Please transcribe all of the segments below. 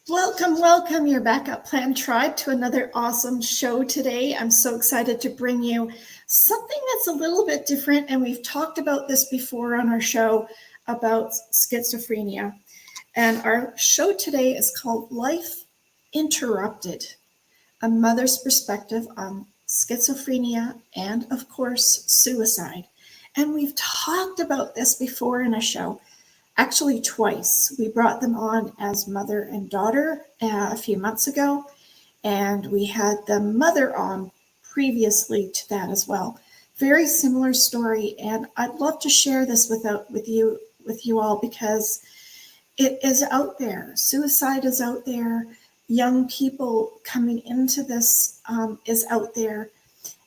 Welcome, your Backup Plan Tribe, to another awesome show today. I'm so excited to bring you something that's a little bit different, and we've talked about this before on our show about schizophrenia. And our show today is called Life Interrupted, a mother's perspective on schizophrenia and, of course, suicide. And we've talked about this before in a show. Actually, twice. We brought them on as mother and daughter a few months ago, and we had the mother on previously to that as well. Very similar story, and I'd love to share this with you all, because it is out there. Suicide is out there. Young people coming into this is out there.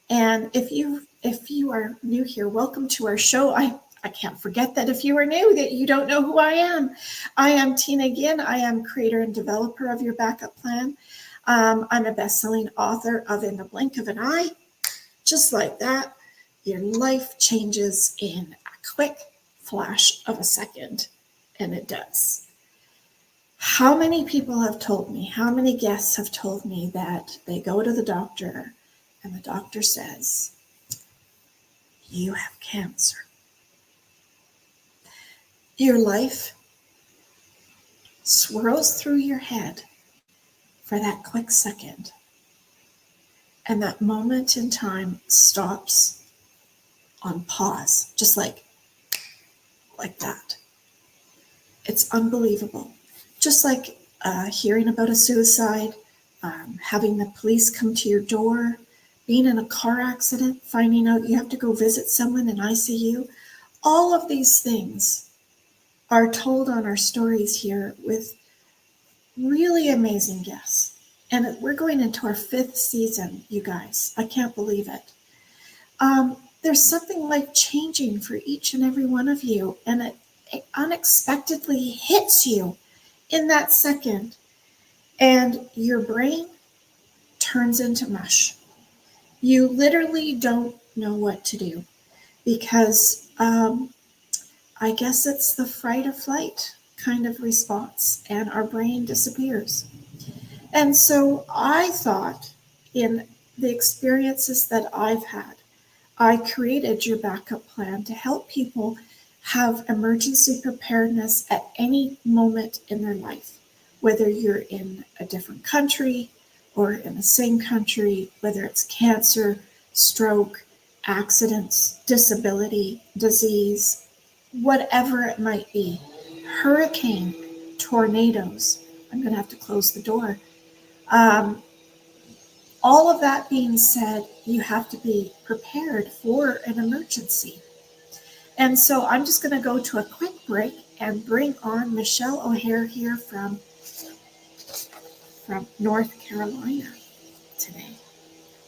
And if you are new here, welcome to our show. I can't forget that if you are new, that you don't know who I am. I am Tina Ginn. I am creator and developer of Your Backup Plan. I'm a best-selling author of In the Blink of an Eye. Just like that, your life changes in a quick flash of a second, and it does. How many people have told me, how many guests have told me that they go to the doctor and the doctor says, "You have cancer." Your life swirls through your head for that quick second, and that moment in time stops on pause, just like that. It's unbelievable. Just like hearing about a suicide, having the police come to your door, being in a car accident, finding out you have to go visit someone in ICU. All of these things are told on our stories here with really amazing guests. And we're going into our 5th season, you guys. I can't believe it. There's something life-changing for each and every one of you, and it unexpectedly hits you in that second, and your brain turns into mush. You literally don't know what to do, because I guess it's the fight or flight kind of response, and our brain disappears. And so I thought, in the experiences that I've had, I created Your Backup Plan to help people have emergency preparedness at any moment in their life, whether you're in a different country or in the same country, whether it's cancer, stroke, accidents, disability, disease, whatever it might be, hurricane, tornadoes. I'm going to have to close the door. All of that being said, you have to be prepared for an emergency. And so I'm just going to go to a quick break and bring on Michel O'Hare here from North Carolina today.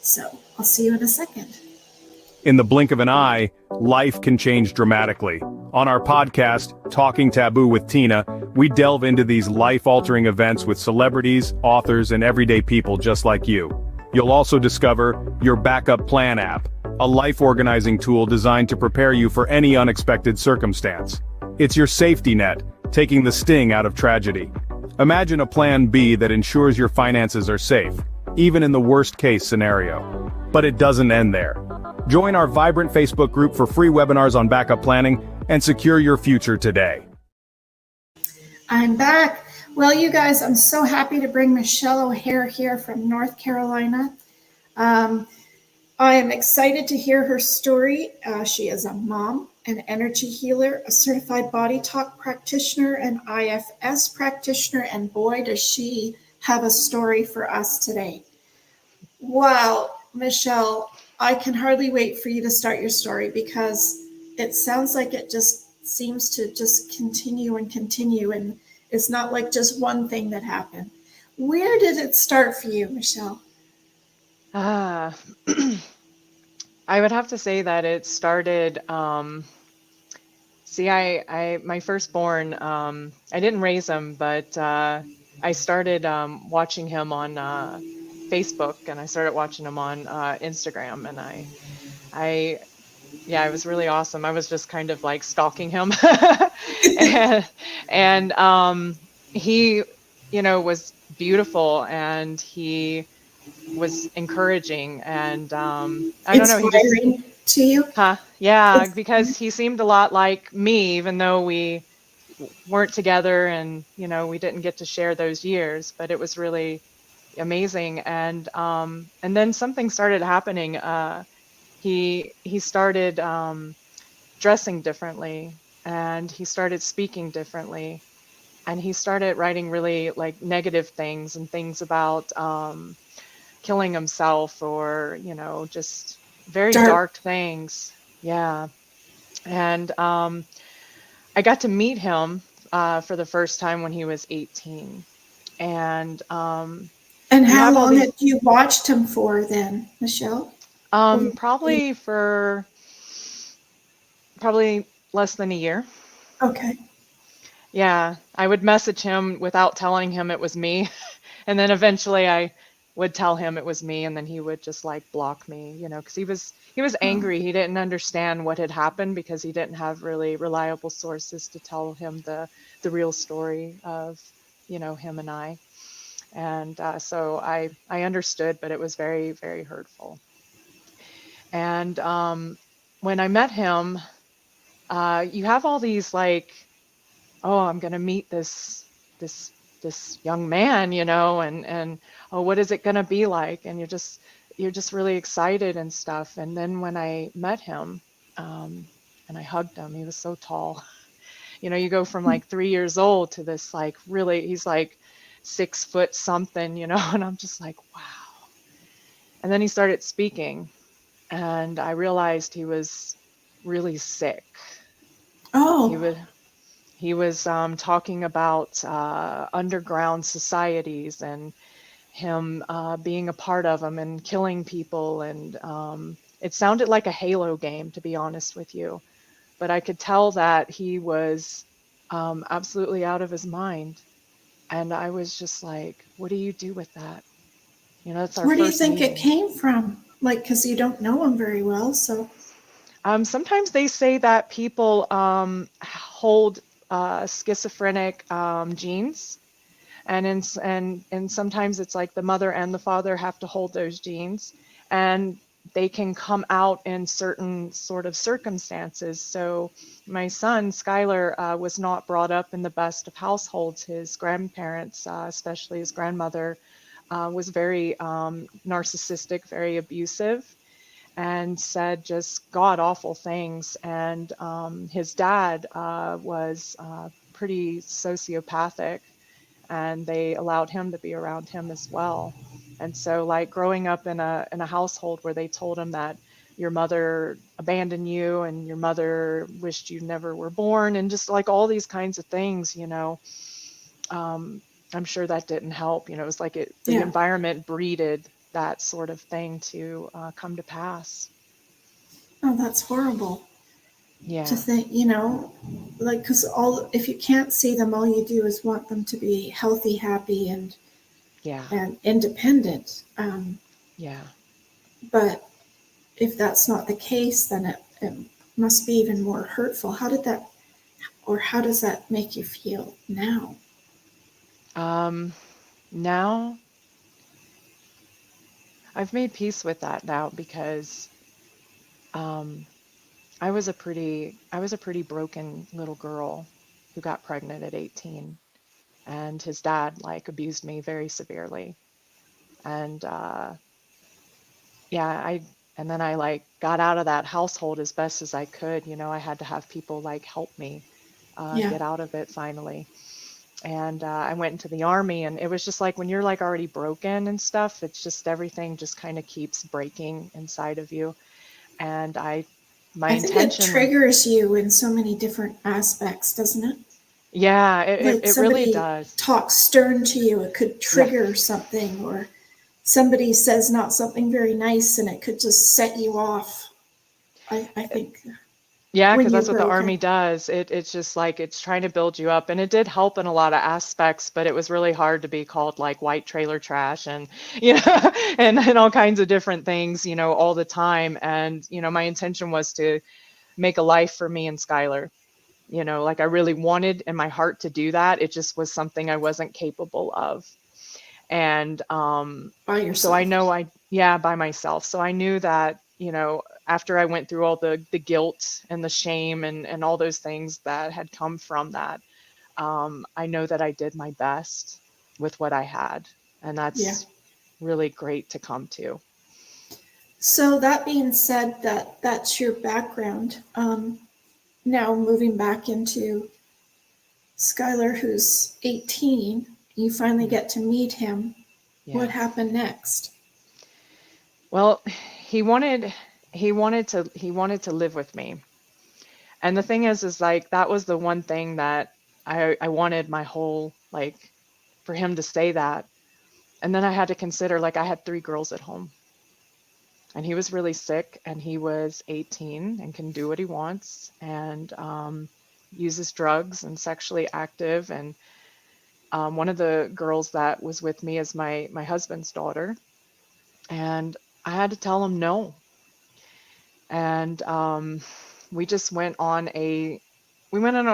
So I'll see you in a second. In the blink of an eye, life can change dramatically. On our podcast, Talking Taboo with Tina, we delve into these life-altering events with celebrities, authors, and everyday people just like you. You'll also discover Your Backup Plan app, a life-organizing tool designed to prepare you for any unexpected circumstance. It's your safety net, taking the sting out of tragedy. Imagine a plan B that ensures your finances are safe, even in the worst-case scenario. But it doesn't end there. Join our vibrant Facebook group for free webinars on backup planning and secure your future today. I'm back. Well, you guys, I'm so happy to bring Michel O'Hare here from North Carolina. I am excited to hear her story. She is a mom, an energy healer, a certified body talk practitioner, an IFS practitioner, and boy, does she have a story for us today. Wow, Michel, I can hardly wait for you to start your story, because it sounds like it just seems to just continue, and it's not like just one thing that happened. Where did it start for you, Michel? I would have to say that it started, my firstborn, I didn't raise him, but I started watching him on Facebook, and I started watching him on Instagram, and it was really awesome. I was just kind of like stalking him, and he was beautiful, and he was encouraging, and I don't know, he just, Inspiring to you? huh, yeah, It's, because he seemed a lot like me, even though we weren't together, and we didn't get to share those years, but it was really amazing. And then something started happening. He started dressing differently, and he started speaking differently, and he started writing really like negative things, and things about killing himself, or just very dark. dark things. Yeah. And I got to meet him for the first time when he was 18. And And you how have all long these, had you watched him for then, Michelle? When you- probably for probably less than a year. Okay. Yeah, I would message him without telling him it was me. And then eventually I would tell him it was me, and then he would just like block me, because he was Oh, angry. He didn't understand what had happened, because he didn't have really reliable sources to tell him the real story of, him and I. And so I understood, but it was very, very hurtful. And when I met him, you have all these like, oh, I'm gonna meet this this young man, and oh, what is it gonna be like? And you're just really excited and stuff. And then when I met him, and I hugged him, he was so tall. You go from like 3 years old to this like really, he's like 6 foot something, and I'm just like, wow. And then he started speaking, and I realized he was really sick. He oh, would He was talking about underground societies, and him being a part of them, and killing people. And it sounded like a Halo game, to be honest with you. But I could tell that he was absolutely out of his mind. And I was just like, what do you do with that? That's our where do you first think it meeting. came from? Like, because you don't know him very well, so. Sometimes they say that people hold schizophrenic genes. And sometimes it's like the mother and the father have to hold those genes, and they can come out in certain sort of circumstances. So my son Skylar was not brought up in the best of households. His grandparents, especially his grandmother, was very narcissistic, very abusive, and said just god awful things. And his dad was pretty sociopathic, and they allowed him to be around him as well. And so like growing up in a household where they told him that your mother abandoned you, and your mother wished you never were born, and just like all these kinds of things, um, I'm sure that didn't help. It was like the Yeah. environment breeded that sort of thing to come to pass. Oh, that's horrible to Yeah, think, like, because if you can't see them, all you do is want them to be healthy, happy, yeah, and independent. yeah. But if that's not the case, then it must be even more hurtful. How does that make you feel now? Now I've made peace with that now, because um, I was a pretty broken little girl who got pregnant at 18, and his dad like abused me very severely. And yeah, and then I like got out of that household as best as I could. I had to have people like help me Yeah. get out of it finally. And I went into the army, and it was just like when you're like already broken and stuff, it's just everything just kind of keeps breaking inside of you. And my I think it intention, triggers you in so many different aspects, doesn't it? yeah, it, it, Like it really somebody does. talks stern to you, it could Yeah. trigger something, or somebody says not something very nice and it could just set you off. I think Yeah, when because you're that's what the broken. army does. It's just like it's trying to build you up, and it did help in a lot of aspects, but it was really hard to be called like white trailer trash, and and all kinds of different things, all the time. And my intention was to make a life for me and Skylar. like I really wanted in my heart to do that. It just was something I wasn't capable of. And By so I yourself. know yeah, by myself. So I knew that, after I went through all the guilt and the shame and all those things that had come from that, I know that I did my best with what I had. And Yeah. that's really great to come to. So that being said, that's your background. Now moving back into Skylar, who's 18, you finally Yeah. get to meet him. What Yeah. happened next? Well, he wanted he wanted to live with me. And the thing is like that was the one thing that I wanted my whole, like, for him to say that. And then I had to consider, like, I had 3 girls at home, and he was really sick, and he was 18 and can do what he wants, and uses drugs and sexually active. And one of the girls that was with me is my husband's daughter, and I had to tell him no. And we just went on a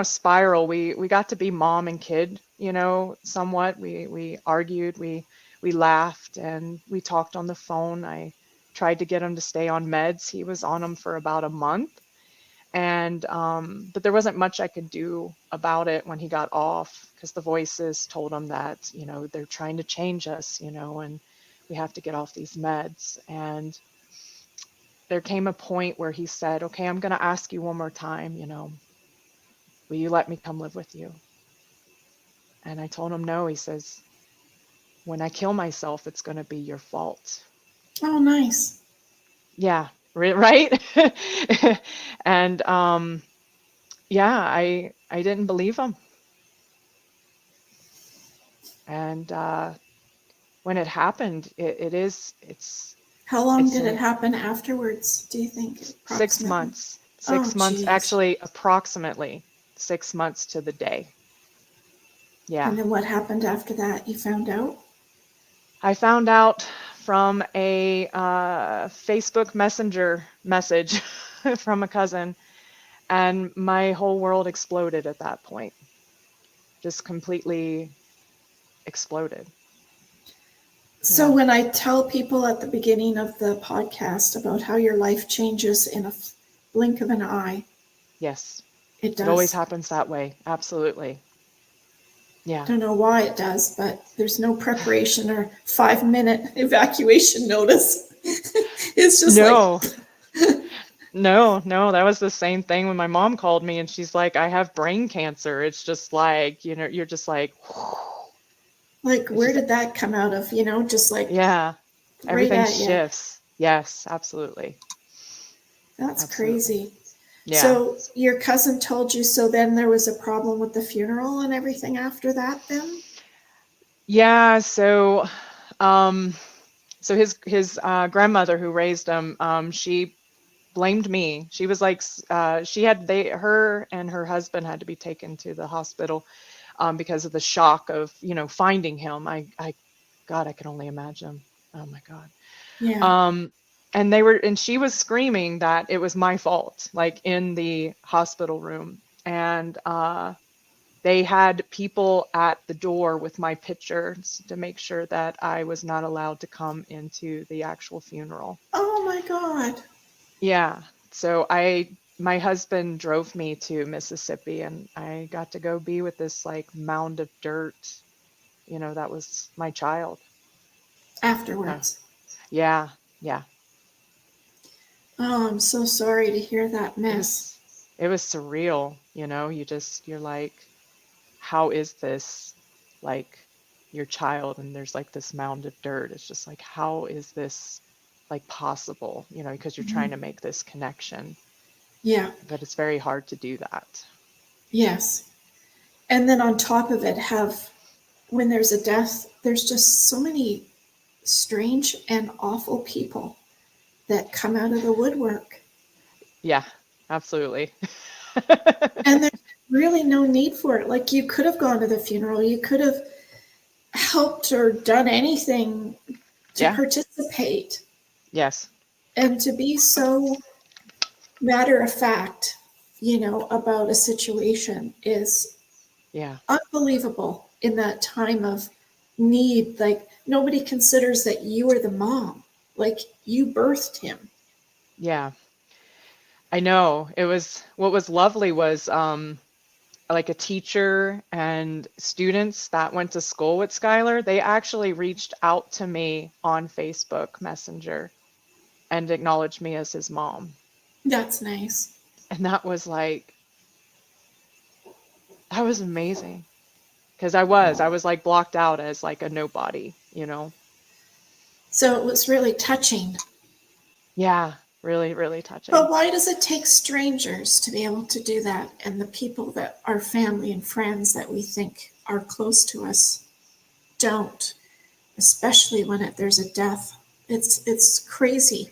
spiral. We got to be mom and kid, somewhat. We argued, we laughed, and we talked on the phone. I tried to get him to stay on meds. He was on them for about a month. And but there wasn't much I could do about it when he got off, because the voices told him that, they're trying to change us, and we have to get off these meds. And there came a point where he said, "Okay, I'm going to ask you one more time, will you let me come live with you?" And I told him no. He says, "When I kill myself, it's going to be your fault." Oh, nice. Yeah, right? And yeah, I didn't believe him. And when it happened, How long it's did it in happen afterwards, do you think, 6 months. approximately? Oh, 6 months, geez. actually, approximately 6 months to the day. Yeah. And then what happened after that? You found out? I found out from a Facebook Messenger message from a cousin, and my whole world exploded at that point. Just completely exploded. So, Yeah. when I tell people at the beginning of the podcast about how your life changes in a blink of an eye, Yes. it It always does. happens that way. Absolutely. I Yeah. don't know why it does, but there's no preparation or 5 minute evacuation notice. It's just like, No, no, that was the same thing when my mom called me and she's like, "I have brain cancer." It's just like, you're just like, it's where just, did that come out of? Just like yeah, right everything at you. shifts. Yes, absolutely. That's Absolutely. crazy. Yeah. So your cousin told you, so then there was a problem with the funeral and everything after that, then? Yeah, um, so his grandmother who raised him, she blamed me. She was like, her and her husband had to be taken to the hospital, because of the shock of, finding him. God, I can only imagine. Oh my God. Yeah. Um, and she was screaming that it was my fault, like in the hospital room. And they had people at the door with my pictures to make sure that I was not allowed to come into the actual funeral. Oh my God. Yeah. So my husband drove me to Mississippi, and I got to go be with this, like, mound of dirt. That was my child. Uh, Afterwards. yeah. Yeah. Oh, I'm so sorry to hear that It mess. was, it was surreal. You're like, how is this, like, your child? And there's like this mound of dirt. It's just like, how is this, like, possible? Because you're trying to make this connection, Yeah. but it's very hard to do that. Yes. And then on top of it, when there's a death, there's just so many strange and awful people that come out of the woodwork. Yeah, absolutely. And there's really no need for it. Like, you could have gone to the funeral, you could have helped or done anything to Yeah. participate. Yes. And to be so matter of fact, about a situation is Yeah. unbelievable in that time of need. Like, nobody considers that you are the mom. Like, you birthed him. Yeah. I know. What was lovely was like a teacher and students that went to school with Skylar, they actually reached out to me on Facebook Messenger and acknowledged me as his mom. That's nice. And that was amazing. Because I was like blocked out as like a nobody. So it was really touching. Yeah, really, really But touching. why does it take strangers to be able to do that, and the people that are family and friends that we think are close to us don't? Especially when there's a death. It's crazy.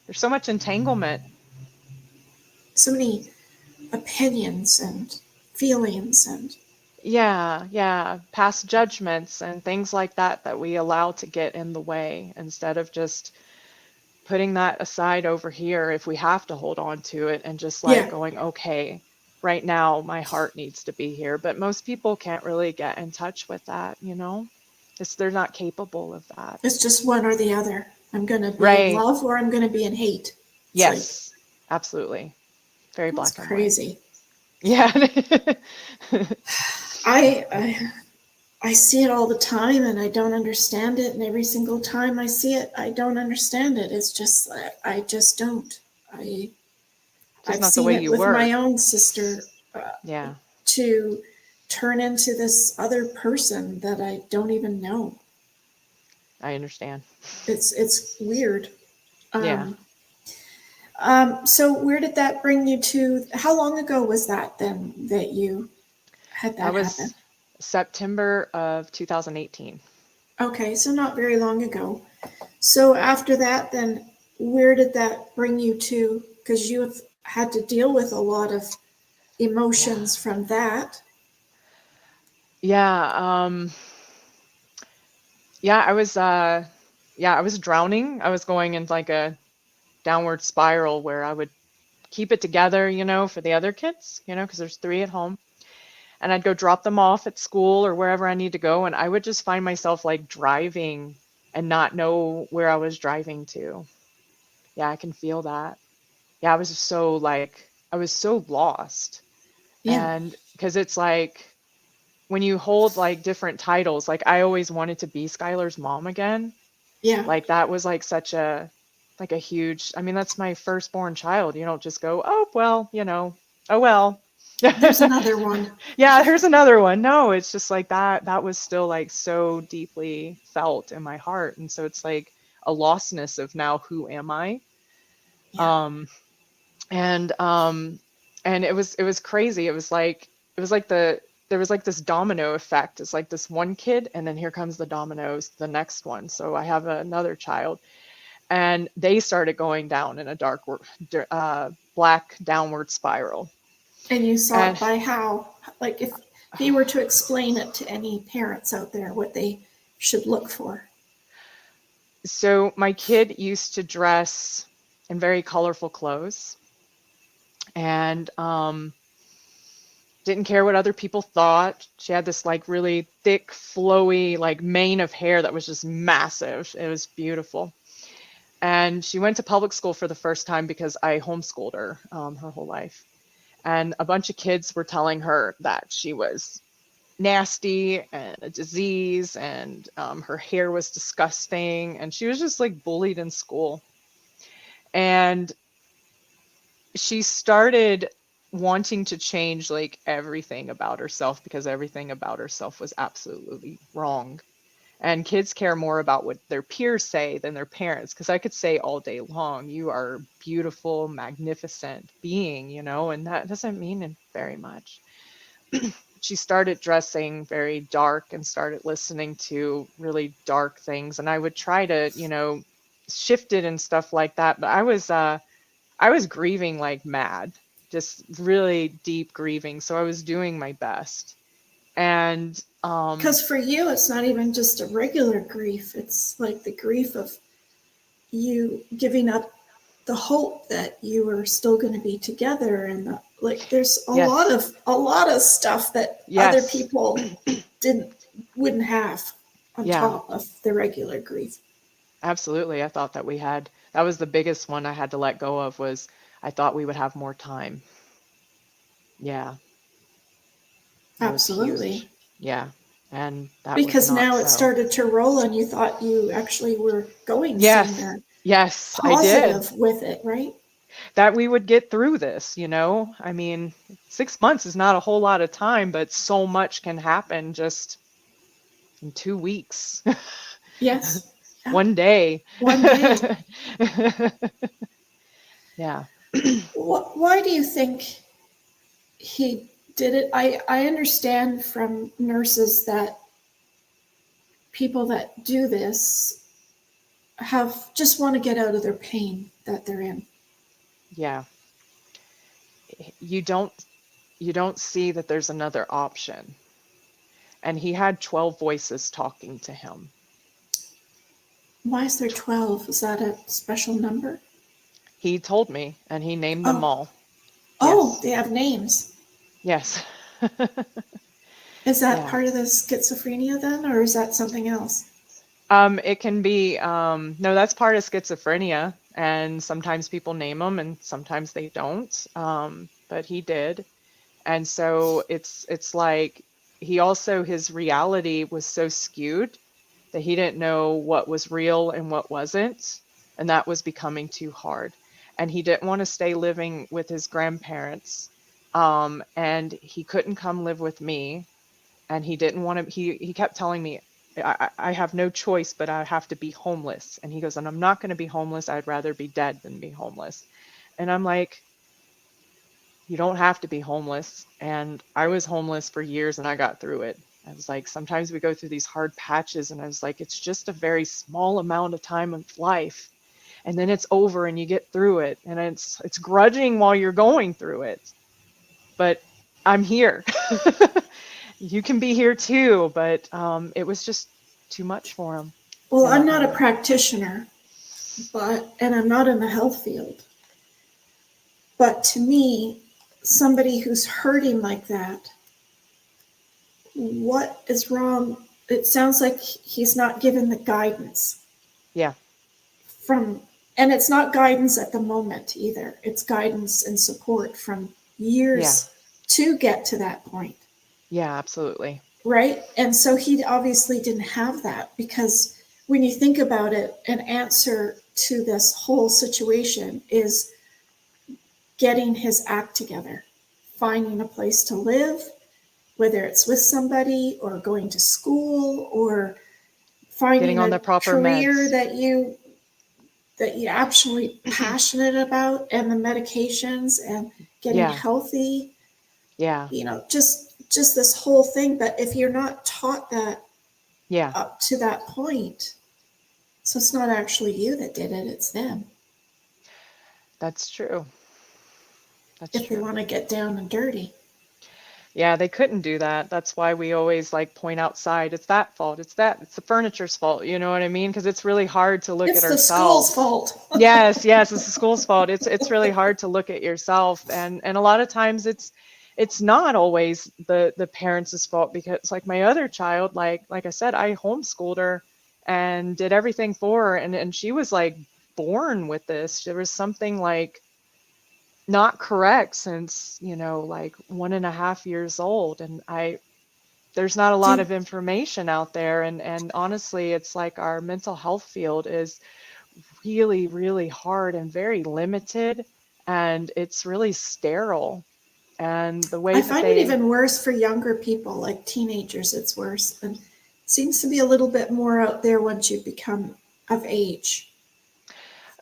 There's so much entanglement. So many opinions and feelings and Yeah, yeah, past judgments and things like that that we allow to get in the way instead of just putting that aside over here if we have to hold on to it and just like yeah, going, okay, right now my heart needs to be here. But most people can't really get in touch with that. They're not capable of that. it's just one or the other. I'm going to be in Right. love or I'm going to be in hate. It's like, Yes, absolutely. Very that's black and white. crazy. Yeah. I, I I see it all the time and I don't understand it. And every single time I see it, I don't understand it. It's just, I just don't. I, Just I've not the seen way it you with my work. own sister uh, Yeah, to turn into this other person that I don't even know. I understand. It's weird. Yeah. Um, so where did that bring you to? How long ago was that then that you had That that happen? was September of 2018. Okay, so not very long ago. So after that, then where did that bring you to? Because you have had to deal with a lot of Yeah. emotions from that. Yeah. Yeah, I was drowning. I was going in like a downward spiral where I would keep it together, for the other kids, because there's three at home. And I'd go drop them off at school or wherever I need to go. And I would just find myself like driving and not know where I was driving to. Yeah, I can feel that. Yeah, I was so lost. Yeah, And because it's like when you hold like different titles, like I always wanted to be Skylar's mom again. yeah. Like that was like like a huge, I mean, that's my firstborn child. You don't just go, oh, well, oh, well. There's another one. Yeah, here's another one. No, it's just like that was still like so deeply felt in my heart. And so it's like a lostness of now who am I? Yeah, Um and it was crazy. It was like there was like this domino effect. It's like this one kid and then here comes the dominoes, the next one. So I have another child and they started going down in a black downward spiral. and you saw And it by how? Like if you were to explain it to any parents out there, what they should look for. so my kid used to dress in very colorful clothes and didn't care what other people thought. She had this like really thick, flowy, like mane of hair that was just massive. It was beautiful. And she went to public school for the first time because I homeschooled her whole life. And a bunch of kids were telling her that she was nasty and a disease and her hair was disgusting. And she was just like bullied in school. And she started wanting to change like everything about herself because everything about herself was absolutely wrong. And kids care more about what their peers say than their parents. Because I could say all day long, you are a beautiful, magnificent being, and that doesn't mean very much. She started dressing very dark and started listening to really dark things. And I would try to, shift it and stuff like that. But I was grieving like mad, just really deep grieving. So I was doing my best. And Because for you, it's not even just a regular grief. It's like the grief of you giving up the hope that you were still going to be together and Like there's Yes. a lot of stuff that other Yes. people wouldn't have on Yeah, top of the regular grief. absolutely. I thought that that was the biggest one I had to let go of was I thought we would have more time. Yeah, that was Absolutely. huge. Yeah, and that was Because not now it so. started to roll and you thought you actually were going Yes, somewhere yes, I did. positive with it, right? That we would get through this, you know? I mean, 6 months is not a whole lot of time, but so much can happen just in 2 weeks, Yes. Yeah. one day. One day. Yeah. Why do you think he did it? I understand from nurses that people that do this have just want to get out of their pain that they're in. Yeah. You don't you don't see that there's another option. And he had 12 voices talking to him. Why is there 12? Is that a special number? He told me, and he named them Oh, all. oh, Yes. they have names. Yes. Is that Yeah. part of the schizophrenia then, or is that something else? It can be, no, that's part of schizophrenia, and sometimes people name them and sometimes they don't. But he did. And so it's like he also his reality was so skewed that he didn't know what was real and what wasn't, and that was becoming too hard. And he didn't want to stay living with his grandparents. And he couldn't come live with me, and he didn't want to he kept telling me I have no choice, but I have to be homeless. And he goes, and I'm not going to be homeless. I'd rather be dead than be homeless. And I'm like, you don't have to be homeless. And I was homeless for years and I got through it. I was like, sometimes we go through these hard patches, and I was like, it's just a very small amount of time of life. And then it's over and you get through it. And it's grudging while you're going through it. But I'm here. You can be here too, but it was just too much for him. Well, I'm And not a practitioner, and I'm not in the health field. But to me, somebody who's hurting like that, what is wrong? It sounds like he's not given the guidance yeah, from, and it's not guidance at the moment either. It's guidance and support from yeah, years to get to that point, yeah, absolutely. right? And so he obviously didn't have that because when you think about it, an answer to this whole situation is getting his act together, finding a place to live, whether it's with somebody or going to school or Getting finding on a the proper career meds. that you're actually passionate about and the medications and getting Yeah, healthy, yeah, just this whole thing. But if you're not taught that yeah, up to that point, so it's not actually you that did it, it's them, that's true. That's if they true. want to get down and dirty. Yeah, they couldn't do that. That's why we always like point outside. It's that fault. It's the furniture's fault. You know what I mean? Because it's really hard to look at It's the school's ourselves. fault. Yes, yes, it's the school's fault. It's really hard to look at yourself, and a lot of times it's not always the parents' fault, because like my other child, like I said, I homeschooled her and did everything for her, and she was like born with this. There was something like not correct since, like 1.5 years old. And there's not a lot Did of information out there. And honestly, it's like our mental health field is really, really hard and very limited. And it's really sterile. And the way I that find it they, even worse for younger people, like teenagers, it's worse. And seems to be a little bit more out there once you become of age.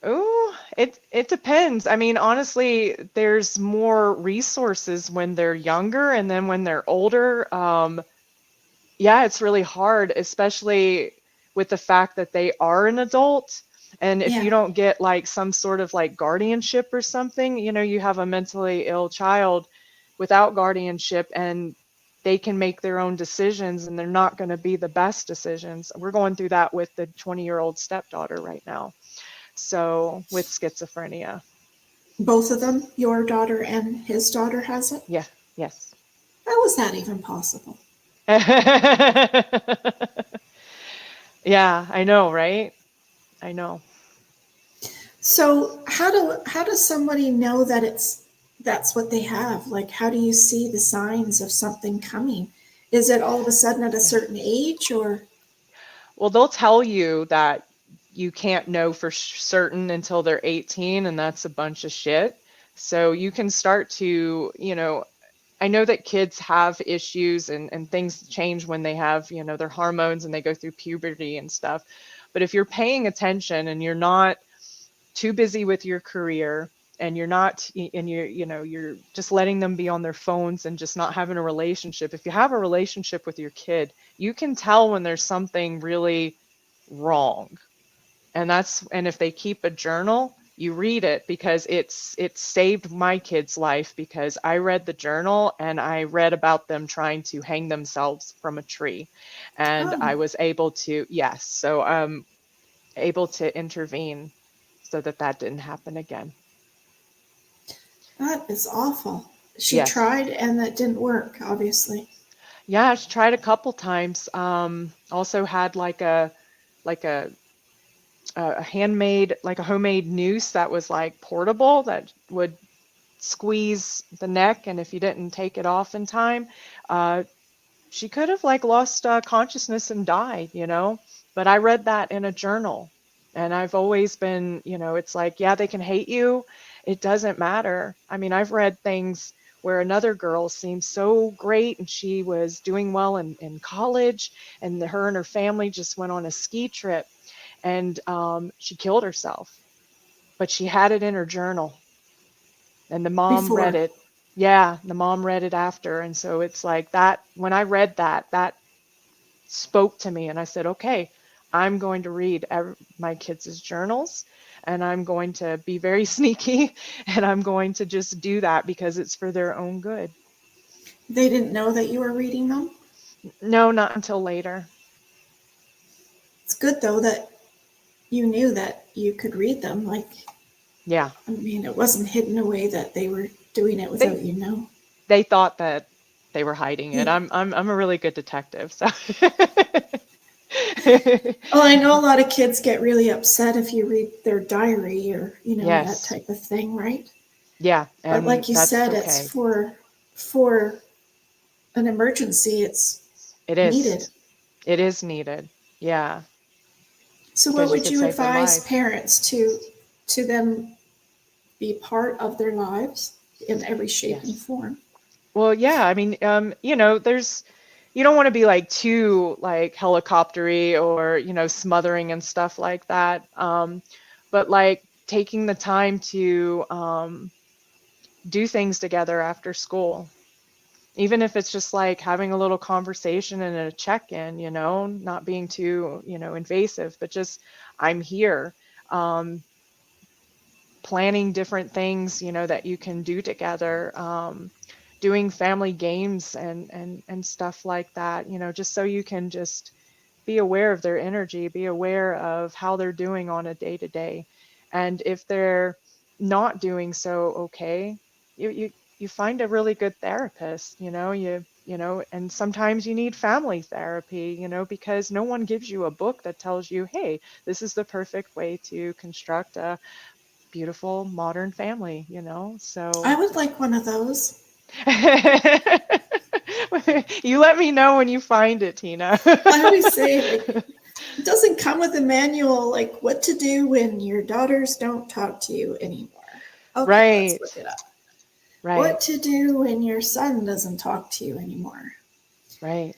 oh, it depends. I mean, honestly, there's more resources when they're younger, and then when they're older, yeah, it's really hard, especially with the fact that they are an adult. And if Yeah. you don't get like some sort of like guardianship or something, you have a mentally ill child without guardianship, and they can make their own decisions, and they're not going to be the best decisions. We're going through that with the 20-year-old stepdaughter right now. So with schizophrenia. Both of them, your daughter and his daughter, has it? Yeah, yes. How is that even possible? Yeah, I know, right? I know. So how does somebody know that that's what they have? Like, how do you see the signs of something coming? Is it all of a sudden at a Yeah. certain age, or Well, they'll tell you that you can't know for certain until they're 18, and that's a bunch of shit. So you can start to, I know that kids have issues and things change when they have, their hormones and they go through puberty and stuff. But if you're paying attention and you're not too busy with your career and you're not and you're just letting them be on their phones and just not having a relationship, if you have a relationship with your kid, you can tell when there's something really wrong. And if they keep a journal, you read it, because it's saved my kid's life, because I read the journal and I read about them trying to hang themselves from a tree, and I oh, was able to, yes, so able to intervene so that that didn't happen again. that is awful. She Yes. tried and that didn't work, obviously. Yeah, I tried a couple times. Also had like a handmade, like a homemade noose that was like portable, that would squeeze the neck, and if you didn't take it off in time, uh, she could have like lost consciousness and died. But I read that in a journal, and I've always been, it's like, yeah, they can hate you. It doesn't matter. I mean, I've read things where another girl seemed so great and she was doing well in college, and her and her family just went on a ski trip, and she killed herself, but she had it in her journal, and the mom read Before. it. Yeah, the mom read it after. And so it's like that, when I read that, that spoke to me, and I said, okay, I'm going to read my kids' journals, and I'm going to be very sneaky, and I'm going to just do that because it's for their own good. They didn't know that you were reading them. No, not until later. It's good though that you knew that you could read them. Like, Yeah. I mean, it wasn't hidden away that they were doing it They without you know. they thought that they were hiding it. Yeah. I'm a really good detective, so Well, I know a lot of kids get really upset if you read their diary or, that yes. type of thing, right? Yeah, But and like you that's said, it's okay. for an emergency. It's It needed. is. It is needed. Yeah, So what because you would could you save their advise life. parents to them be part of their lives in every shape and Yes. form? Well, yeah, I mean, you don't want to be like too like helicoptery or, smothering and stuff like that. But like taking the time to do things together after school, even if it's just like having a little conversation and a check-in, not being too, invasive, but just, I'm here. Um, Planning different things, that you can do together, doing family games and stuff like that, just so you can just be aware of their energy, be aware of how they're doing on a day to day. And if they're not doing so okay, you find a really good therapist, and sometimes you need family therapy, because no one gives you a book that tells you, hey, this is the perfect way to construct a beautiful modern family, I so would like one of those. you let me know when you find it, Tina. I always say, like, it doesn't come with a manual, like what to do when your daughters don't talk to you anymore. Okay, let's Right, look it up. right, What to do when your son doesn't talk to you anymore. right.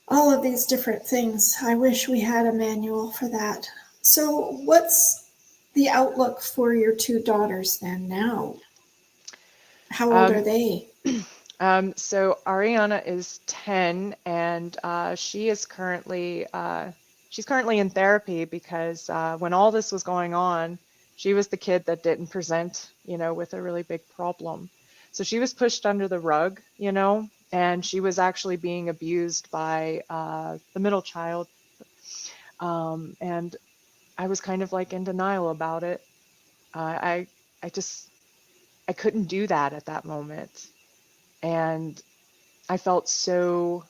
All of these different things. I wish we had a manual for that. So, what's the outlook for your two daughters then now? How old are Um, they? so Ariana is 10, and she's currently in therapy, because when all this was going on, she was the kid that didn't present, with a really big problem. So she was pushed under the rug, and she was actually being abused by the middle child. And I was kind of like in denial about it. I I just I couldn't do that at that moment. And I felt so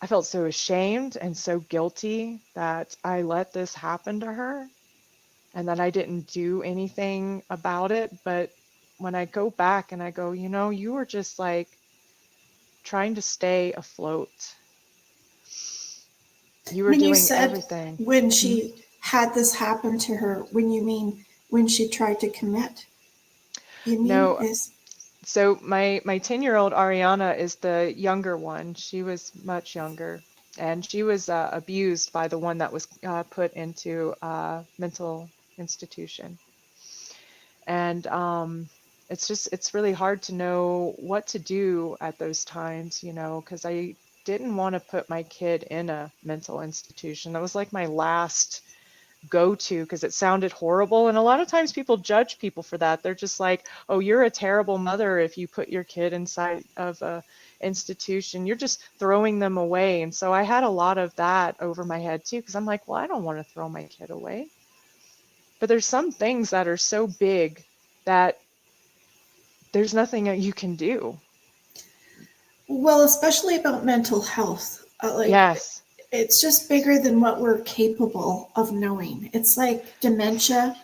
I felt so ashamed and so guilty that I let this happen to her and that I didn't do anything about it. But when I go back and I go, you were just like trying to stay afloat. You were When you doing said everything. when Mhm. she had this happen to her, when you mean when she tried to commit, you mean No, is so my 10-year-old Ariana is the younger one. She was much younger, and she was abused by the one that was put into mental institution. And it's really hard to know what to do at those times, because I didn't want to put my kid in a mental institution. That was like my last go to because it sounded horrible. And a lot of times people judge people for that. They're just like, oh, you're a terrible mother if you put your kid inside of a institution. You're just throwing them away. And so I had a lot of that over my head too, because I'm like, well, I don't want to throw my kid away. But there's some things that are so big that there's nothing that you can do. well, especially about mental health. Like Yes. it's just bigger than what we're capable of knowing. It's like dementia.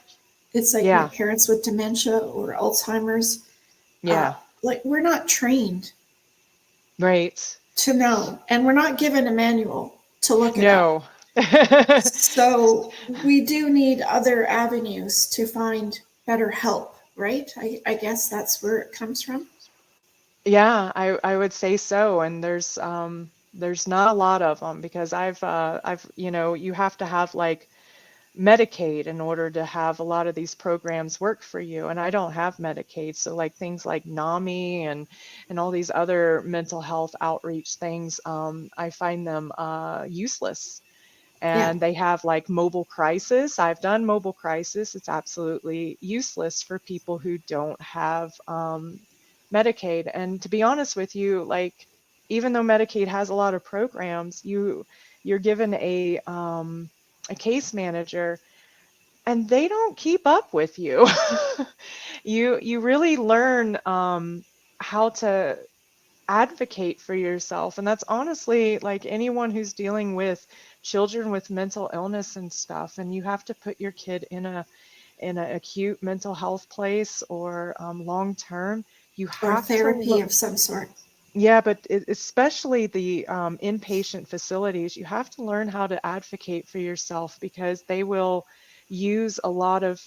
It's like my Yeah. parents with dementia or Alzheimer's. Uh, Yeah. like we're not trained Right. to know, and we're not given a manual to look it up. No. So we do need other avenues to find better help, right? I guess that's where it comes from. Yeah, I would say so. And there's not a lot of them because you have to have like Medicaid in order to have a lot of these programs work for you. And I don't have Medicaid. So like things like NAMI and all these other mental health outreach things, I find them useless. Yeah. And they have like mobile crisis. I've done mobile crisis. It's absolutely useless for people who don't have Medicaid. And to be honest with you, like even though Medicaid has a lot of programs, you're given a case manager and they don't keep up with you. You really learn how to advocate for yourself. And that's honestly like anyone who's dealing with children with mental illness and stuff. And you have to put your kid in an acute mental health place or long term. You Or have to therapy look. of some sort. Yeah, but especially the inpatient facilities, you have to learn how to advocate for yourself because they will use a lot of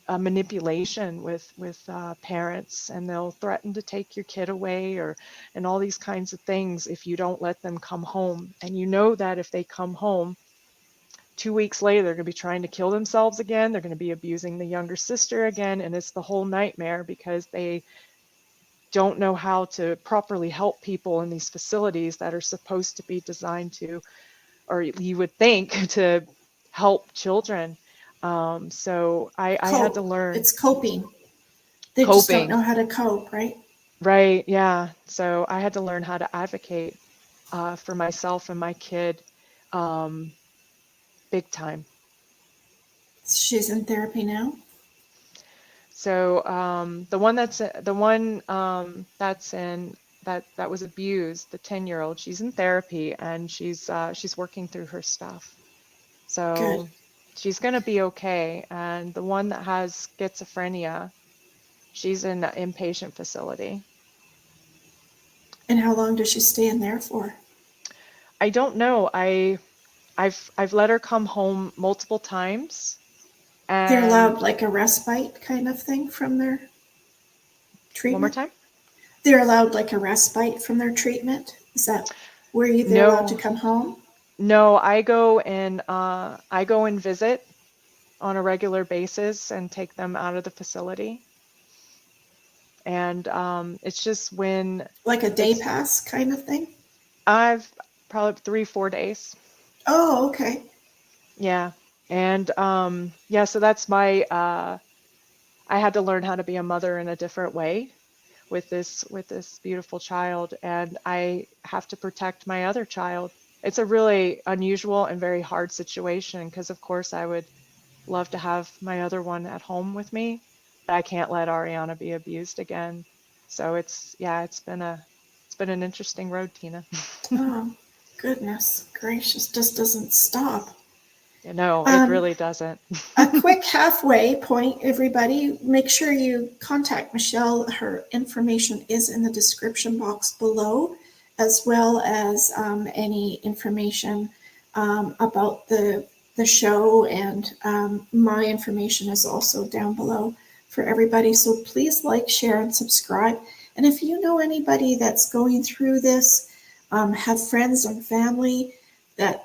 manipulation with parents, and they'll threaten to take your kid away or and all these kinds of things if you don't let them come home. And you know that if they come home 2 weeks later, they're going to be trying to kill themselves again. They're going to be abusing the younger sister again, and it's the whole nightmare because they don't know how to properly help people in these facilities that are supposed to be designed to, or you would think, to help children. So I had to Cope. learn It's coping. They just don't coping. know how to cope, right? Right, yeah. So I had to learn how to advocate for myself and my kid um, big time. She's in therapy now. So the one that's in that was abused, the 10-year-old, she's in therapy and she's working through her stuff. Good. So she's gonna be okay. And the one that has schizophrenia, she's in an inpatient facility. And how long does she stay in there for? I don't know. I've let her come home multiple times They're and allowed like a respite kind of thing from their one more treatment. time. They're allowed like a respite from their treatment. Is that where they're allowed to No, come home? no, I go and visit on a regular basis and take them out of the facility. And it's just when Like a day it's pass kind of thing? I've probably 3, 4 days. Oh, okay. Yeah. And yeah, so that's my I had to learn how to be a mother in a different way with this beautiful child, and I have to protect my other child. It's a really unusual and very hard situation because of course I would love to have my other one at home with me, I can't let Ariana be abused again. So it's been an interesting road, Tina. Oh, goodness gracious, just doesn't stop. No, it Um, really doesn't. a quick halfway point, everybody. Make sure you contact Michelle. Her information is in the description box below, as well as any information about the show, and my information is also down below for everybody. So please like, share, and subscribe. And if you know anybody that's going through this, have friends and family that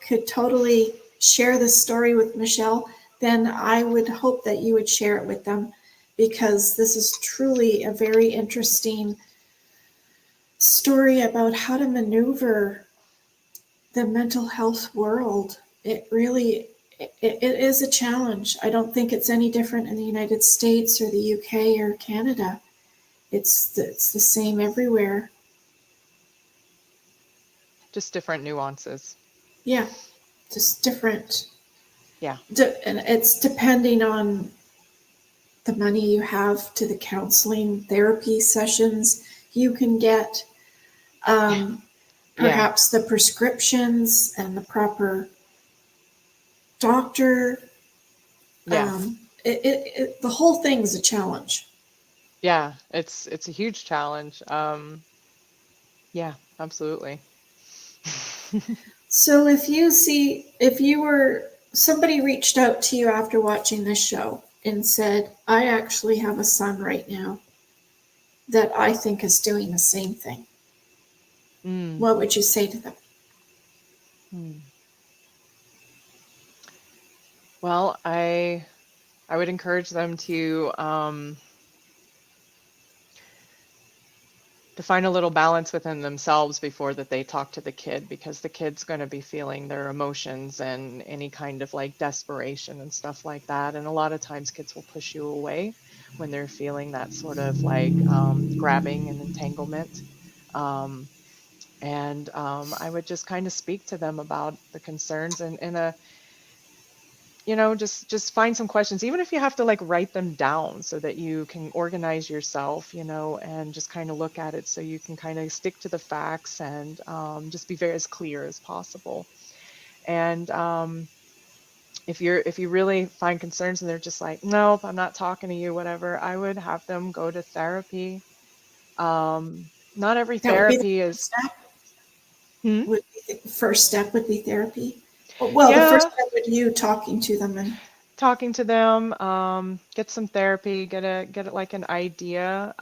could totally share this story with Michelle, then I would hope that you would share it with them, because this is truly a very interesting story about how to maneuver the mental health world. It really it is a challenge. I don't think it's any different in the United States or the UK or Canada. It's the same everywhere. Just different nuances. Yeah, just different. Yeah. And it's depending on the money you have to the counseling therapy sessions you can get, Yeah. um, Yeah. perhaps the prescriptions and the proper doctor. Yeah. The whole thing is a challenge. Yeah. It's a huge challenge. Yeah, absolutely. So if you were, somebody reached out to you after watching this show and said, I actually have a son right now that I think is doing the same thing, Mm. what would you say to them? Mm. Well, I would encourage them to find a little balance within themselves before that they talk to the kid, because the kid's going to be feeling their emotions and any kind of like desperation and stuff like that. And a lot of times kids will push you away when they're feeling that sort of like grabbing and entanglement. Um, and I would just kind of speak to them about the concerns, and in a just find some questions, even if you have to like write them down so that you can organize yourself, and just kind of look at it so you can kind of stick to the facts, and just be very as clear as possible. And if you really find concerns and they're just like, nope, I'm not talking to you, whatever, I would have them go to therapy. Not every That would be the therapy first is. step. Hmm? The first step would be therapy. Well, the first Yeah, step would be you talking to them, and talking to them, get some therapy, get like an idea.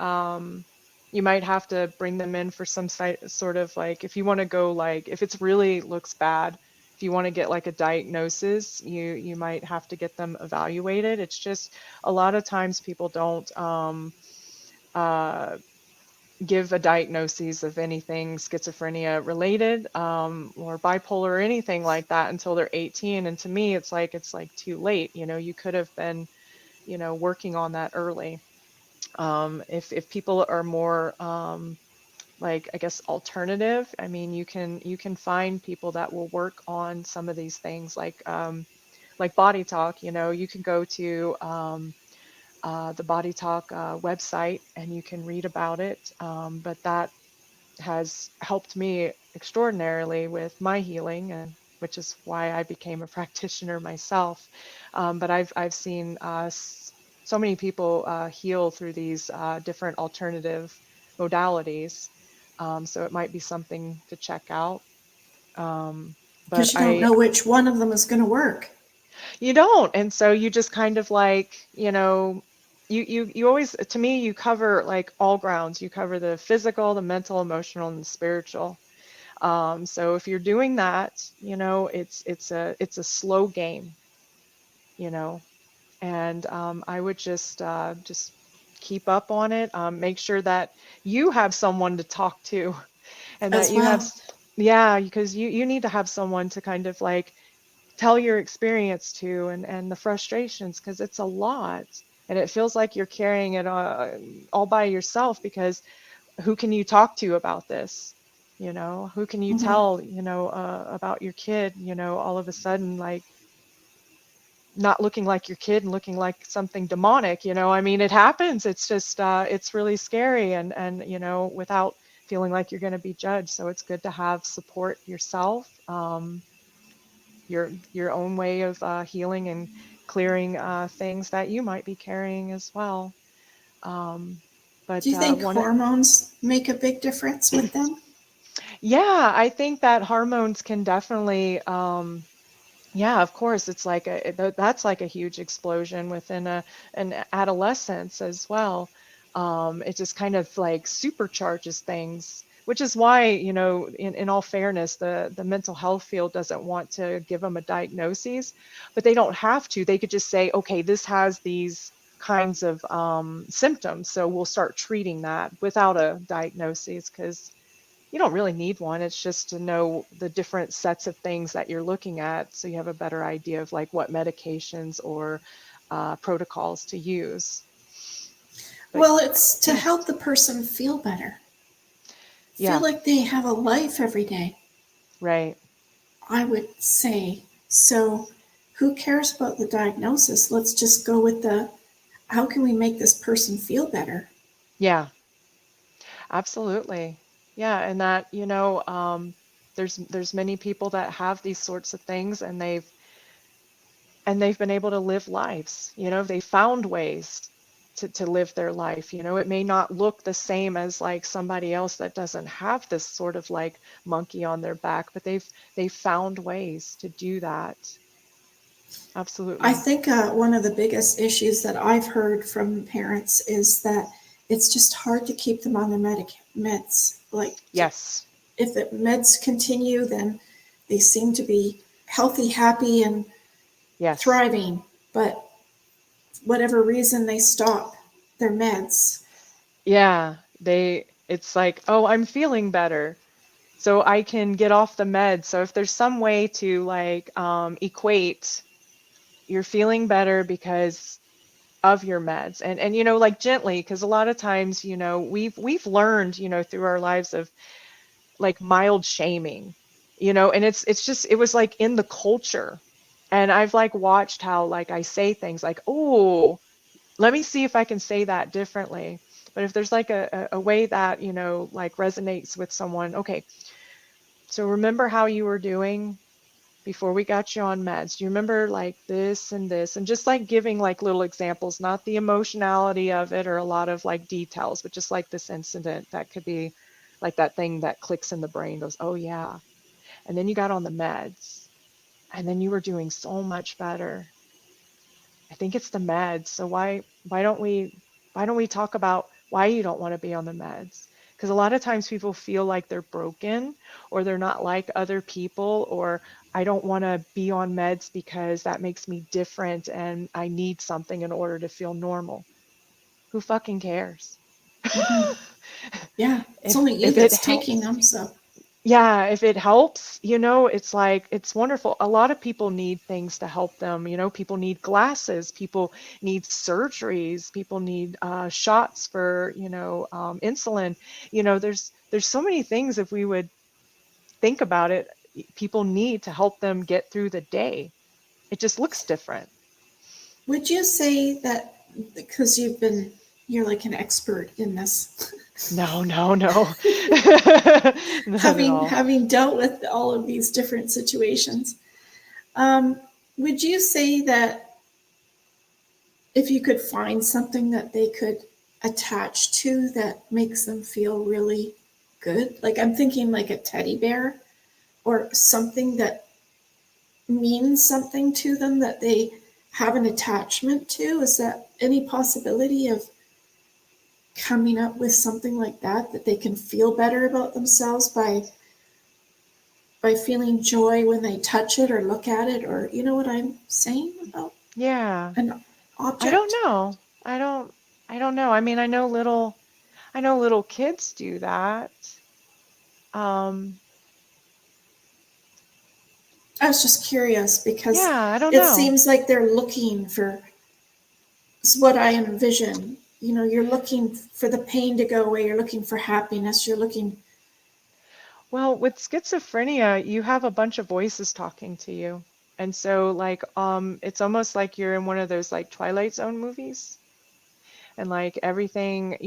You might have to bring them in for some sort of like, if you want to go like, if it's really looks bad, if you want to get like a diagnosis, you might have to get them evaluated. It's just a lot of times people don't uh, give a diagnosis of anything schizophrenia related, or bipolar or anything like that until they're 18. And to me, it's like too late. You could have been, working on that early. If people are more like, I guess, alternative, I mean, you can find people that will work on some of these things, like body talk. You can go to the Body Talk website and you can read about it. But that has helped me extraordinarily with my healing, and which is why I became a practitioner myself. But I've seen so many people heal through these different alternative modalities. So it might be something to check out. But because you don't know which one of them is going to work. you don't, and so you just kind of like, you always, to me, you cover like all grounds. You cover the physical, the mental, emotional, and the spiritual. So if you're doing that, it's a slow game, you know, and I would just keep up on it. Make sure that you have someone to talk to, and that As you have, well. yeah, because you need to have someone to kind of like tell your experience to, and the frustrations, because it's a lot, and it feels like you're carrying it all by yourself, because who can you talk to about this? Who can you Mhm. tell, about your kid, all of a sudden, like, not looking like your kid and looking like something demonic, I mean, it happens. It's just, it's really scary, and, without feeling like you're going to be judged. So it's good to have support yourself, your own way of healing and clearing things that you might be carrying as well. Um, Do but you think one, hormones make a big difference with them? yeah, I think that hormones can definitely, yeah, of course, it's like that's like a huge explosion within an adolescence as well. It just kind of like supercharges things, which is why, in all fairness, the mental health field doesn't want to give them a diagnosis, but they don't have to. They could just say, okay, this has these kinds of symptoms, so we'll start treating that without a diagnosis, because you don't really need one. It's just to know the different sets of things that you're looking at, so you have a better idea of like what medications or protocols to use. But Well, it's to help the person feel better, feel yeah, like they have a life every day, right. I would say. So, who cares about the diagnosis? Let's just go with the how can we make this person feel better? Yeah, absolutely. Yeah, and that, there's many people that have these sorts of things, and they've been able to live lives. They found ways to live their life. It may not look the same as like somebody else that doesn't have this sort of like monkey on their back, but they've found ways to do that. I Absolutely. think one of the biggest issues that I've heard from parents is that it's just hard to keep them on the meds. Like, Yes. if the meds continue, then they seem to be healthy, happy, and Yes. thriving. But whatever reason they stop their meds. Yeah. It's like, oh, I'm feeling better, so I can get off the meds. So if there's some way to like equate you're feeling better because of your meds, and like gently, because a lot of times, we've learned, through our lives of like mild shaming, and it's just it was like in the culture. And I've like watched how like I say things like, oh, let me see if I can say that differently. But if there's like a way that, like resonates with someone, okay, so remember how you were doing before we got you on meds. Do you remember like this and this? And just like giving like little examples, not the emotionality of it or a lot of like details, but just like this incident that could be like that thing that clicks in the brain, goes, oh yeah. And then you got on the meds, and then you were doing so much better. I think it's the meds. So why don't we talk about why you don't want to be on the meds? Because a lot of times people feel like they're broken, or they're not like other people, or I don't want to be on meds because that makes me different and I need something in order to feel normal. Who fucking cares? Mm-hmm. Yeah, it's If only you if it that's taking helps. them. So, Yeah, if it helps, it's like, it's wonderful. A lot of people need things to help them. People need glasses, people need surgeries, people need shots for, insulin. There's so many things, if we would think about it, people need to help them get through the day. It just looks different. would you say that because you're like an expert in this, No, no, no. Not at having all. having dealt with all of these different situations, um, would you say that if you could find something that they could attach to that makes them feel really good, like I'm thinking like a teddy bear or something that means something to them that they have an attachment to, is that any possibility of coming up with something like that that they can feel better about themselves by feeling joy when they touch it or look at it, or you know what I'm saying about Yeah. an I don't object? know. I don't know. I mean, I know little kids do that. Um, I was just curious because yeah, I don't it know. seems like they're looking for what I envision. You know, you're looking for the pain to go away, you're looking for happiness, you're looking. Well, with schizophrenia, you have a bunch of voices talking to you. And so like it's almost like you're in one of those like Twilight Zone movies. And like everything,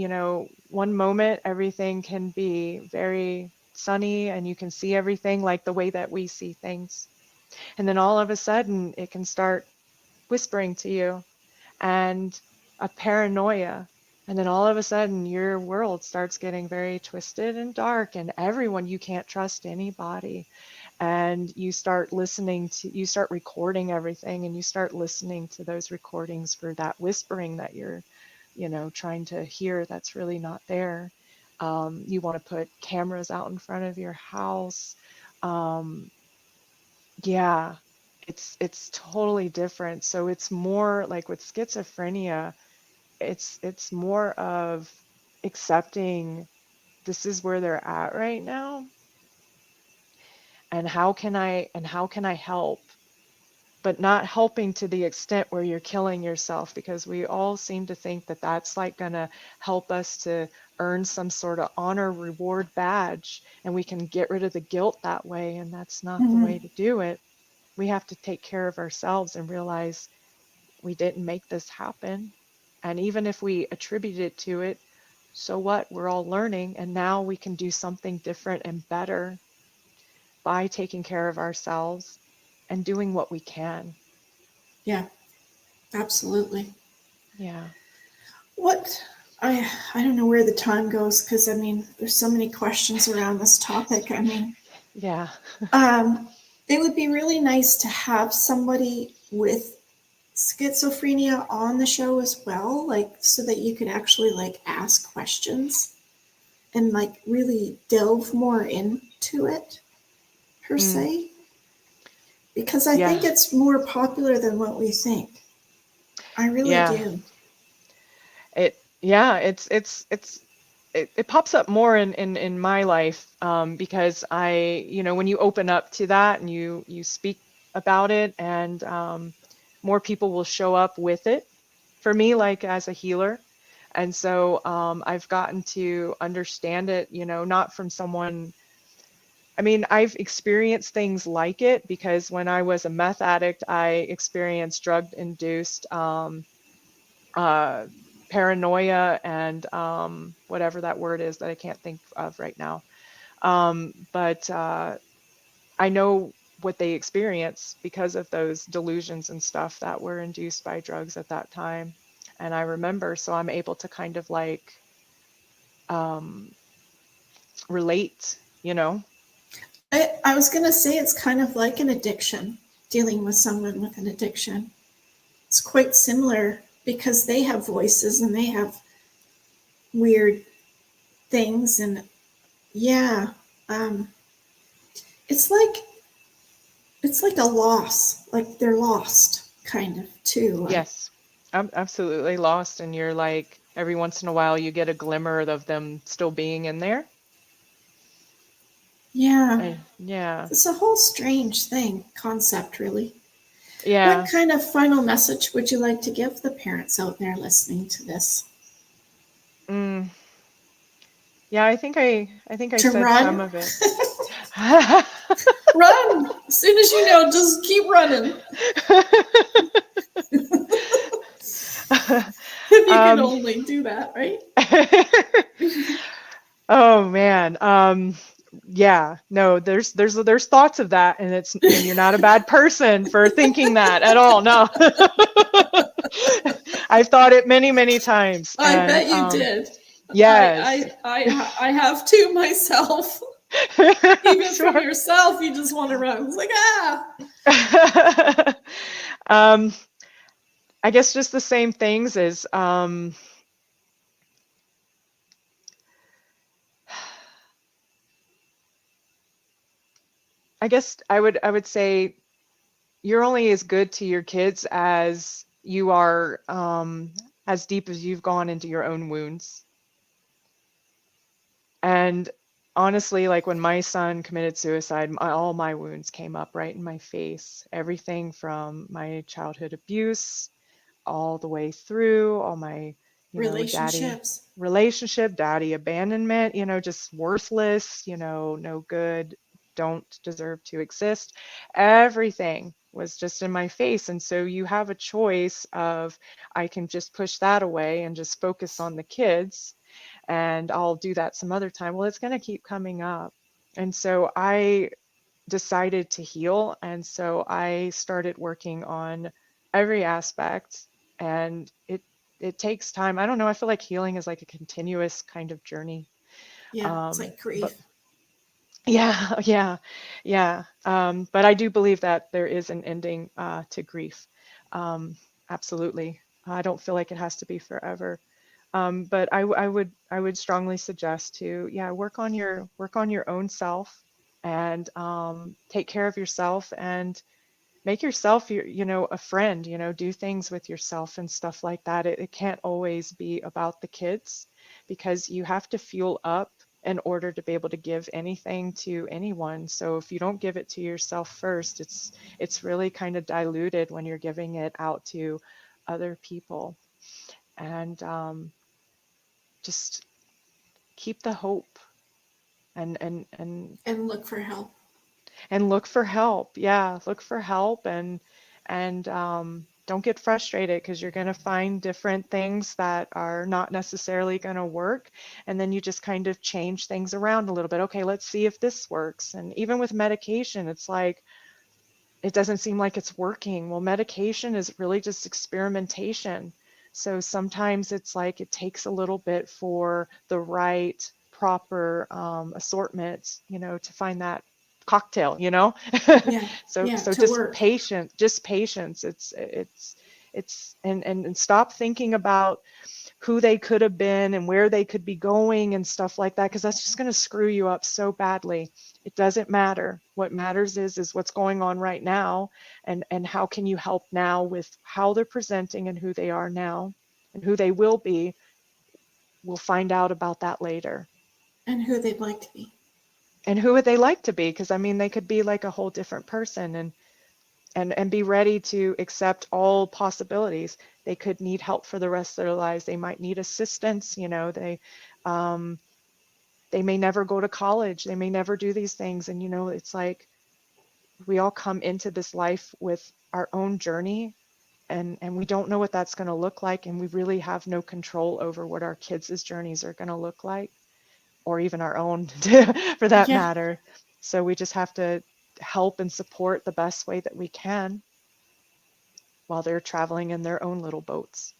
one moment everything can be very sunny and you can see everything like the way that we see things. And then all of a sudden it can start whispering to you and a paranoia. And then all of a sudden your world starts getting very twisted and dark and everyone, you can't trust anybody. And you start recording everything and you start listening to those recordings for that whispering that you're, trying to hear that's really not there. You want to put cameras out in front of your house. Um, yeah, it's totally different. So it's more like with schizophrenia, it's more of accepting this is where they're at right now, and how can I help? But not helping to the extent where you're killing yourself, because we all seem to think that that's like going to help us to earn some sort of honor reward badge and we can get rid of the guilt that way. And that's not the Hmm. way to do it. We have to take care of ourselves and realize we didn't make this happen. And even if we attribute it to it, so what? We're all learning, and now we can do something different and better by taking care of ourselves and doing what we can. Yeah, absolutely. Yeah. What I don't know where the time goes because I mean there's so many questions around this topic. I mean, Yeah. um, it would be really nice to have somebody with schizophrenia on the show as well, like so that you could actually like ask questions and like really delve more into it per Mm, se, because I yeah. think it's more popular than what we think. I really Yeah. do. Yeah, it pops up more in my life, because when you open up to that and you speak about it, and more people will show up with it for me, like as a healer. And so I've gotten to understand it, not from someone. I mean, I've experienced things like it because when I was a meth addict, I experienced drug-induced uh, paranoia and whatever that word is that I can't think of right now. But I know what they experience because of those delusions and stuff that were induced by drugs at that time. And I remember, so I'm able to kind of like um, relate, you know? I was going to say it's kind of like an addiction, dealing with someone with an addiction. It's quite similar because they have voices and they have weird things. And yeah, um, it's like it's like a loss, like they're lost kind of too. Yes, I'm absolutely lost. And you're like, every once in a while, you get a glimmer of them still being in there. Yeah, Yeah. it's a whole strange thing, concept, really. What Yeah. kind of final message would you like to give the parents out there listening to this? Mm. Yeah, I think I To said some run? of it. Run! As soon as you know, just keep running. If you could Um, only do that, right? oh man. Yeah, no, there's thoughts of that, and you're not a bad person for thinking that at all. No. I've thought it many, many times. I And bet you did. yes. I have to myself. I'm Even from sure. yourself, you just want to run. It's like ah. um, I guess just the same things as I guess I would say you're only as good to your kids as you are, as deep as you've gone into your own wounds. And honestly, like when my son committed suicide, all my wounds came up right in my face. Everything from my childhood abuse all the way through, all my, daddy Relationships. relationship, daddy abandonment, just worthless, no good. don't deserve to exist. Everything was just in my face. And so you have a choice of, I can just push that away and just focus on the kids, and I'll do that some other time. Well, it's going to keep coming up. And so I decided to heal. And so I started working on every aspect, and it takes time. I don't know. I feel like healing is like a continuous kind of journey. Yeah, it's like But grief. yeah, yeah, yeah. But I do believe that there is an ending to grief. Absolutely. I don't feel like it has to be forever. But I would strongly suggest to, yeah, work on your own self, and take care of yourself, and make yourself your, a friend, do things with yourself and stuff like that. It can't always be about the kids, because you have to fuel up in order to be able to give anything to anyone. So if you don't give it to yourself first, it's really kind of diluted when you're giving it out to other people. And just keep the hope, and And look for help. look for help. Yeah, look for help, and don't get frustrated, because you're going to find different things that are not necessarily going to work, and then you just kind of change things around a little bit. Okay, let's see if this works. And even with medication, it's like, it doesn't seem like it's working. Well, medication is really just experimentation. So sometimes it's like it takes a little bit for the right, proper assortment, to find that cocktail. Yeah, So yeah, so to just work. patience, just patience. It's and stop thinking about who they could have been and where they could be going and stuff like that, because that's just going to screw you up so badly. It doesn't matter. What matters is what's going on right now, and how can you help now with how they're presenting and who they are now and who they will be. We'll find out about that later. And who they'd like to be. And who would they like to be? Because I mean, they could be like a whole different person, and be ready to accept all possibilities. They could need help for the rest of their lives. They might need assistance. Um, they may never go to college. They may never do these things. And it's like we all come into this life with our own journey, and we don't know what that's going to look like, and we really have no control over what our kids' journeys are going to look like, or even our own for that Yeah. matter. So we just have to help and support the best way that we can while they're traveling in their own little boats.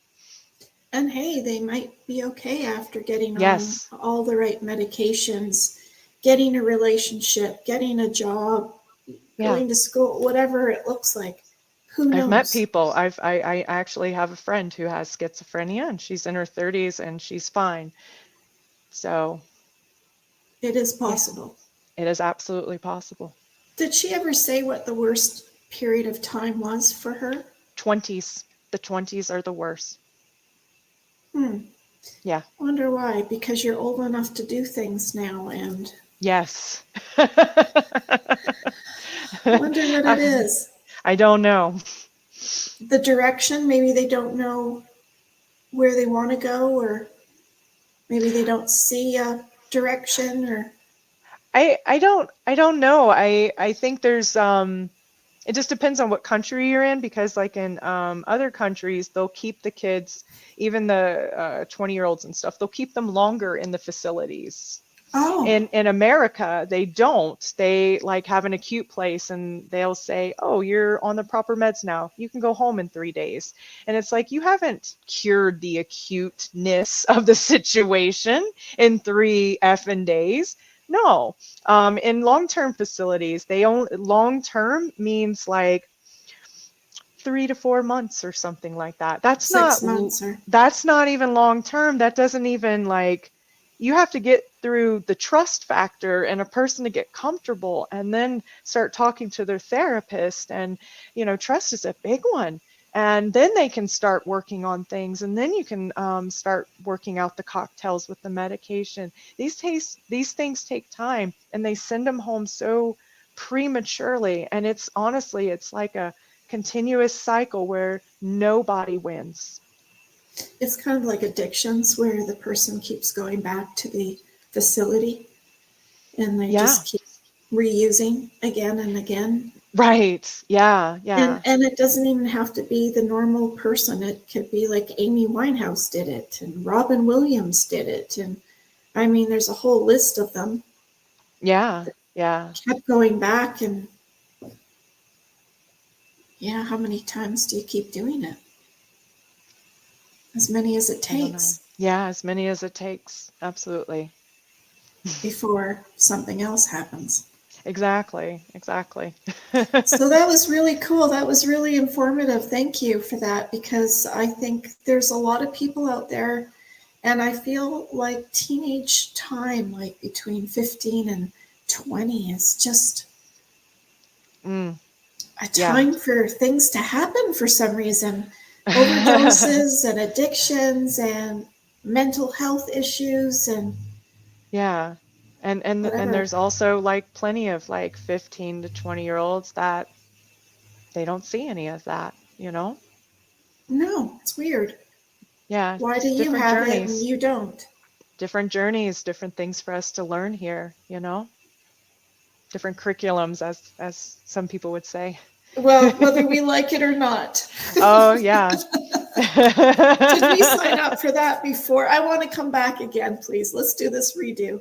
And hey, they might be okay after getting on Yes. all the right medications, getting a relationship, getting a job, Yeah. going to school, whatever it looks like. Who I've met knows? people. I actually have a friend who has schizophrenia, and she's in her 30s and she's fine. So, It is yeah, possible. it is absolutely possible. Did she ever say what the worst period of time was for her? 20s. The 20s are the worst. Hmm. Yeah. Wonder why? Because you're old enough to do things now, and Yes. wonder what it I, is. I don't know. The direction, maybe they don't know where they want to go, or maybe they don't see a direction, or I don't know. I think there's it just depends on what country you're in, because like in other countries, they'll keep the kids, even the 20-year-olds and stuff, they'll keep them longer in the facilities. oh, In America, they don't. They like have an acute place, and they'll say, "Oh, you're on the proper meds now. You can go home in 3 days." And it's like, you haven't cured the acuteness of the situation in 3 effing days. No. In long-term facilities, they only long-term means like 3 to 4 months or something like that. 6 months, or That's not even long term. That doesn't even like, you have to get through the trust factor and a person to get comfortable, and then start talking to their therapist. And trust is a big one. And then they can start working on things, and then you can start working out the cocktails with the medication. These things take time, and they send them home so prematurely. And it's honestly, it's like a continuous cycle where nobody wins. it's kind of like addictions where the person keeps going back to the facility and they Yeah, just keep reusing again and again. Right. Yeah. Yeah. And it doesn't even have to be the normal person. It could be like Amy Winehouse did it, and Robin Williams did it. And I mean, there's a whole list of them. Yeah. Yeah. Kept going back, and yeah, how many times do you keep doing it? As many as it I don't know. takes Yeah. As many as it takes. Absolutely. before something else happens. Exactly. Exactly. So that was really cool. That was really informative. Thank you for that, because I think there's a lot of people out there, and I feel like teenage time, like between 15 and 20, is just Mm, a yeah. time for things to happen for some reason. Overdoses and addictions and mental health issues and Yeah. And whatever. there's also like plenty of like 15 to 20-year-olds that they don't see any of that, you know? No, it's weird. Yeah, Why do it's you different have it and journeys. you don't? Different journeys, different things for us to learn here, you know? Different curriculums as some people would say. Well, whether we like it or not. Oh, yeah. Did we sign up for that before? I want to come back again, please. Let's do this redo.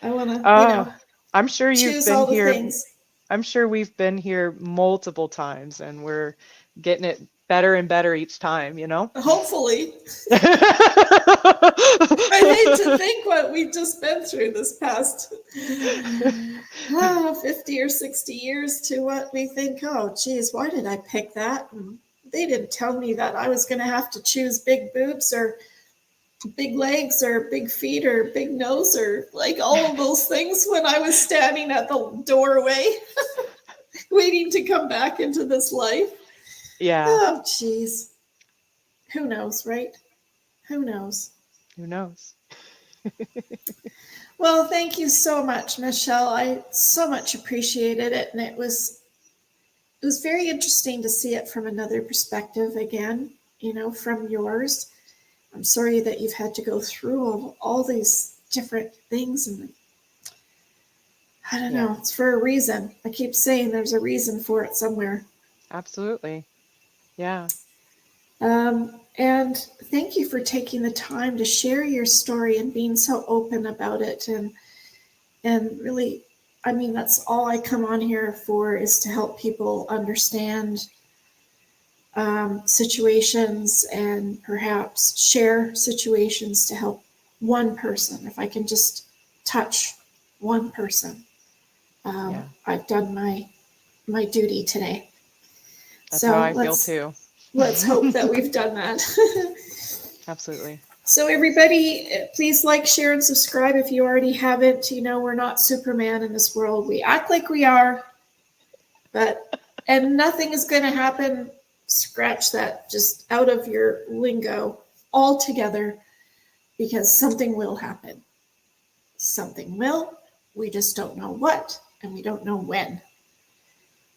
I want to, Oh, I'm sure you've choose been all the here. things. I'm sure we've been here multiple times and we're getting it better and better each time, you know? Hopefully. I hate to think what we've just been through this past 50 or 60 years to what we think, oh, geez, why did I pick that? And they didn't tell me that I was going to have to choose big boobs or big legs or big feet or big nose or like all of those things when I was standing at the doorway waiting to come back into this life. Yeah, Oh, geez. Who knows, right? Who knows? who knows? Well, thank you so much, Michelle. I so much appreciated it, and it was very interesting to see it from another perspective again, from yours. I'm sorry that you've had to go through all these different things, and I don't Yeah, know, it's for a reason. I keep saying there's a reason for it somewhere. absolutely. Yeah, And thank you for taking the time to share your story and being so open about it. And really, I mean, that's all I come on here for, is to help people understand situations and perhaps share situations to help one person. If I can just touch one person, yeah. I've done my duty today. That's how So I feel too. let's hope that we've done that. Absolutely. So everybody, please like, share, and subscribe if you already haven't. We're not Superman in this world. We act like we are, and nothing is going to happen. Scratch that just out of your lingo altogether, because something will happen. Something will. We just don't know what, and we don't know when.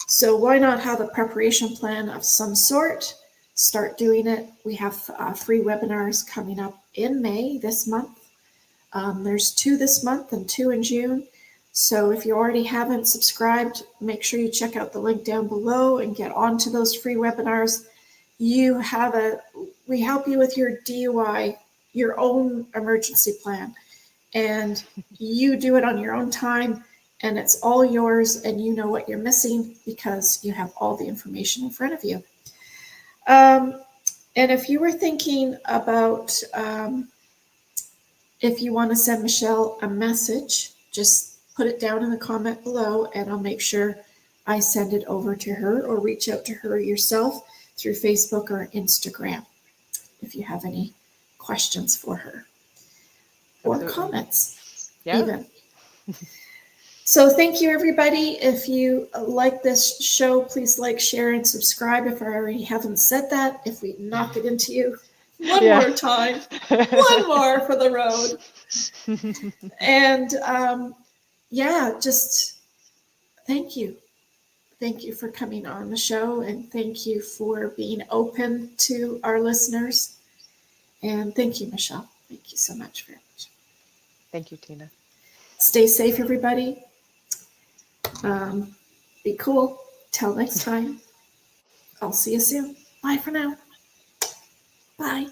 So why not have a preparation plan of some sort? Start doing it. We have free webinars coming up in May this month. There's 2 this month and 2 in June. So if you already haven't subscribed, make sure you check out the link down below and get onto those free webinars. We help you with your DUI, your own emergency plan, and you do it on your own time, and it's all yours, and you know what you're missing because you have all the information in front of you. And if you were thinking about if you want to send Michelle a message, just put it down in the comment below, and I'll make sure I send it over to her, or reach out to her yourself through Facebook or Instagram if you have any questions for her, or Absolutely. comments Yeah. even. So thank you, everybody. If you like this show, please like, share, and subscribe if I already haven't said that. If we knock it into you one Yeah. more time, one more for the road. And just thank you. Thank you for coming on the show, and thank you for being open to our listeners. And thank you, Michelle. Thank you so much very much. Thank you, Tina. Stay safe, everybody. Be cool. Till next time. I'll see you soon. Bye for now. Bye.